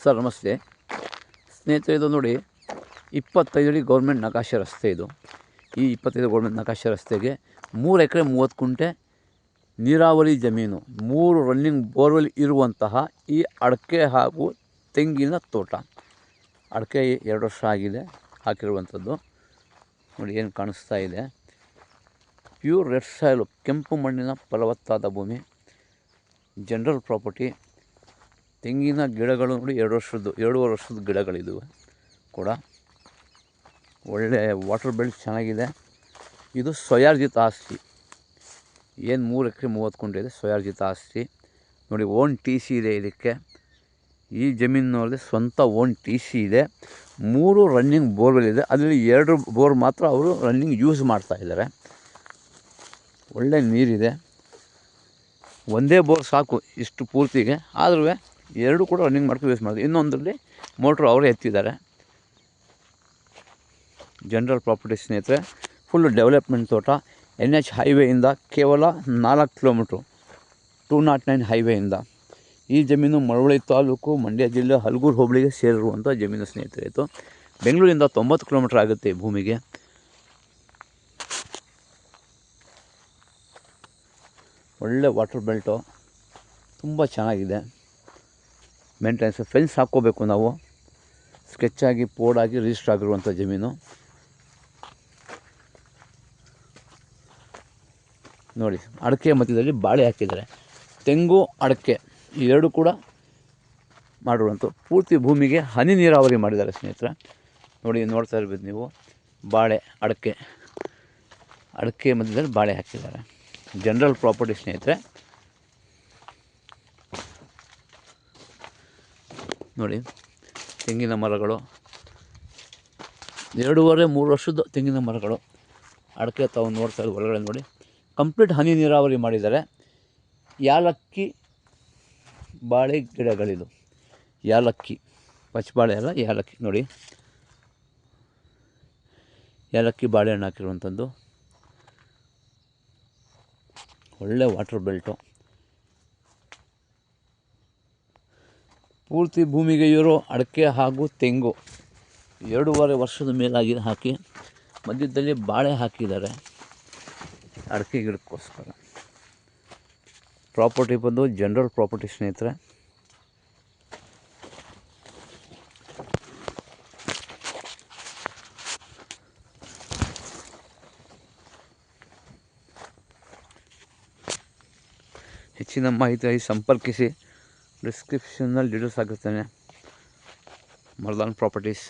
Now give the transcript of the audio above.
Sir ನಮಸ್ತೆ ಸ್ನೇಹಿತರೆ, ಇದು ನೋಡಿ 25 ಅಡಿ ಗೌರ್ಮೆಂಟ್ ನಕಾಶೆ ರಸ್ತೆ ಇದು. ಈ 25 ಗೌರ್ಮೆಂಟ್ ನಕಾಶೆ ರಸ್ತೆಗೆ 3 ಎಕರೆ 30 ಗುಂಟೆ ನೀರಾವರಿ ಜಮೀನು, 3 ರನ್ನಿಂಗ್ ಬೋರ್ವೆಲ್ ಇರುವಂತಹ ಈ ಅಡಿಕೆ ಹಾಗೂ ತೆಂಗಿನ ತೋಟ. ಅಡಿಕೆ 2 ವರ್ಷ ಆಗಿದೆ ಹಾಕಿರುವಂಥದ್ದು. ನೋಡಿ ಏನು ಕಾಣಿಸ್ತಾ ಇದೆ, ಪ್ಯೂರ್ ರೆಡ್ ಸಾಯಿಲು, ಕೆಂಪು ಮಣ್ಣಿನ ಫಲವತ್ತಾದ ಭೂಮಿ, ಜನರಲ್ ಪ್ರಾಪರ್ಟಿ. ತೆಂಗಿನ ಗಿಡಗಳು ನೋಡಿ 2 ವರ್ಷದ ಗಿಡಗಳಿದ್ದಾವೆ ಕೂಡ. ಒಳ್ಳೆ ವಾಟರ್ ಬೆಲ್ಟ್ ಚೆನ್ನಾಗಿದೆ. ಇದು ಸ್ವಯಾರ್ಜಿತ ಆಸ್ತಿ. ಏನು 3 ಎಕರೆ 30 ಗುಂಟೆ ಇದೆ, ಸ್ವಯಾರ್ಜಿತ ಆಸ್ತಿ. ನೋಡಿ ಓನ್ ಟಿ ಸಿ ಇದೆ ಇದಕ್ಕೆ. ಈ ಜಮೀನಿನಲ್ಲಿ ಸ್ವಂತ ಓನ್ ಟಿ ಸಿ ಇದೆ. 3 ರನ್ನಿಂಗ್ ಬೋರ್ವೆಲ್ ಇದೆ. ಅದರಲ್ಲಿ 2 ಬೋರ್ ಮಾತ್ರ ಅವರು ರನ್ನಿಂಗ್ ಯೂಸ್ ಮಾಡ್ತಾಯಿದ್ದಾರೆ. ಒಳ್ಳೆ ನೀರಿದೆ. ಒಂದೇ ಬೋರ್ ಸಾಕು ಇಷ್ಟು ಪೂರ್ತಿಗೆ, ಆದ್ರೂ 2 ಕೂಡ ರನ್ನಿಂಗ್ ಮಾಡ್ಕೊಂಡು ಯೂಸ್ ಮಾಡಿದೆ. ಇನ್ನೊಂದರಲ್ಲಿ ಮೋಟ್ರು ಅವರೇ ಎತ್ತಿದ್ದಾರೆ. ಜನರಲ್ ಪ್ರಾಪರ್ಟಿ ಸ್ನೇಹಿತರೆ, ಫುಲ್ಲು ಡೆವಲಪ್ಮೆಂಟ್ ತೋಟ. NH ಹೈವೇಯಿಂದ ಕೇವಲ 4 ಕಿಲೋಮೀಟ್ರು, 209 ಹೈವೇಯಿಂದ. ಈ ಜಮೀನು ಮಳವಳ್ಳಿ ತಾಲೂಕು, ಮಂಡ್ಯ ಜಿಲ್ಲೆ, ಹಲಗೂರು ಹೋಬಳಿಗೆ ಸೇರಿರುವಂಥ ಜಮೀನು ಸ್ನೇಹಿತರೆ. ಇದು ಬೆಂಗಳೂರಿಂದ 90 ಕಿಲೋಮೀಟ್ರ್ ಆಗುತ್ತೆ ಈ ಭೂಮಿಗೆ. ಒಳ್ಳೆ ವಾಟರ್ ಬೆಲ್ಟು, ತುಂಬ ಚೆನ್ನಾಗಿದೆ. ಮೇಂಟೆನೆನ್ಸ್ ಫೆನ್ಸ್ ಹಾಕ್ಕೋಬೇಕು ನಾವು. ಸ್ಕೆಚ್ಚಾಗಿ ಪೋಡಾಗಿ ರಿಜಿಸ್ಟರ್ ಆಗಿರುವಂಥ ಜಮೀನು. ನೋಡಿ ಅಡಿಕೆ ಮಧ್ಯದಲ್ಲಿ ಬಾಳೆ ಹಾಕಿದ್ದಾರೆ. ತೆಂಗು ಅಡಿಕೆ 2 ಕೂಡ ಮಾಡಿರುವಂಥ ಪೂರ್ತಿ ಭೂಮಿಗೆ ಹನಿ ನೀರಾವರಿ ಮಾಡಿದ್ದಾರೆ ಸ್ನೇಹಿತರೆ. ನೋಡಿ ನೋಡ್ತಾ ಇರ್ಬೋದು ನೀವು, ಬಾಳೆ ಅಡಿಕೆ ಮಧ್ಯದಲ್ಲಿ ಬಾಳೆ ಹಾಕಿದ್ದಾರೆ. ಜನರಲ್ ಪ್ರಾಪರ್ಟಿ ಸ್ನೇಹಿತರೆ. ನೋಡಿ ತೆಂಗಿನ ಮರಗಳು, 2.5-3 ವರ್ಷದ ತೆಂಗಿನ ಮರಗಳು. ಅಡಿಕೆ ತಾವು ನೋಡ್ತಾ ಇರೋದು ಒಳಗಡೆ ನೋಡಿ, ಕಂಪ್ಲೀಟ್ ಹನಿ ನೀರಾವರಿ ಮಾಡಿದ್ದಾರೆ. ಯಾಲಕ್ಕಿ ಬಾಳೆ ಗಿಡಗಳಿದು. ಯಾಲಕ್ಕಿ, ಪಚ್ಚಬಾಳೆ ಅಲ್ಲ, ಯಾಲಕ್ಕಿ. ನೋಡಿ ಯಾಲಕ್ಕಿ ಬಾಳೆಹಣ್ಣು ಹಾಕಿರುವಂಥದ್ದು. ಒಳ್ಳೆ ವಾಟರ್ ಬೆಲ್ಟು. ಪೂರ್ತಿ ಭೂಮಿಗೆ ಇವರು ಅಡಿಕೆ ಹಾಗೂ ತೆಂಗು 2.5 ವರ್ಷದ ಮೇಲಾಗಿ ಹಾಕಿ ಮಧ್ಯದಲ್ಲಿ ಬಾಳೆ ಹಾಕಿದ್ದಾರೆ ಅಡಿಕೆ ಗಿಡಕ್ಕೋಸ್ಕರ. ಪ್ರಾಪರ್ಟಿ ಬಂದು ಜನರಲ್ ಪ್ರಾಪರ್ಟಿ ಸ್ನೇಹಿತರೆ. ಹೆಚ್ಚಿನ ಮಾಹಿತಿಯಾಗಿ ಸಂಪರ್ಕಿಸಿ. ಡಿಸ್ಕ್ರಿಪ್ಷನ್ನಲ್ಲಿ ಡೀಟೇಲ್ಸ್ ಹಾಕಿರ್ತಾನೆ. ಮರ್ದಾನ್ ಪ್ರಾಪರ್ಟೀಸ್.